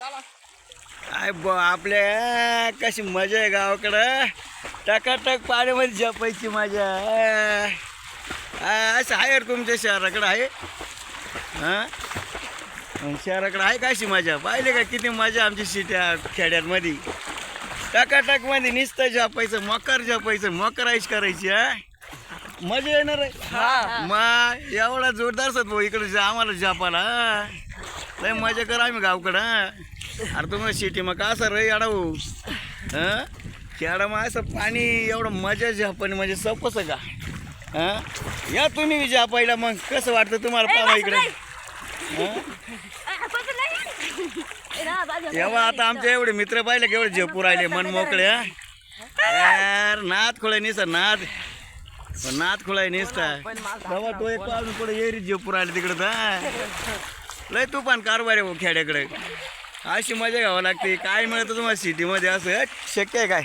काय आपल्या कशी मजा आहे गावाकडं. टकाटक पाण्यामध्ये जपायची मजा. असं आहे तुमच्या शहराकडं आहे. हां शहराकडं आहे का अशी मजा? पाहिले का किती मजा आमची सिट्या खेड्यामध्ये. टकाटकमध्ये नुसतं जपायचं, मकर जपायचं, मकर आईश करायची. मजा येणार आहे. मग एवढा जोरदार सत भाऊ इकडे आम्हाला जपाला. लय मजा कर आम्ही गावकडं. अरे तुम्हाला सिटी मग का असं रे अडा भाऊ. खेडा मग असं पाणी एवढं मजा जपानी म्हणजे सपस का. या तुम्ही विजया पहिला. मग कसं वाटतं तुम्हाला पाहा इकडे. तेव्हा आता आमचे एवढे मित्र पाहिले की एवढे झेपू राहिले मन मोकळे. यार नाद खोळाय निसता नाद. नाद खोळाय निसता तेव्हा तो एक अजून पुढे एरी झेपू राहिले तिकडं. तर लय तू पण कारभार आहे खेड्याकडे. अशी मजा घ्यावं लागते. काय मिळतं तुम्हाला सिटीमध्ये असं शक्य आहे काय?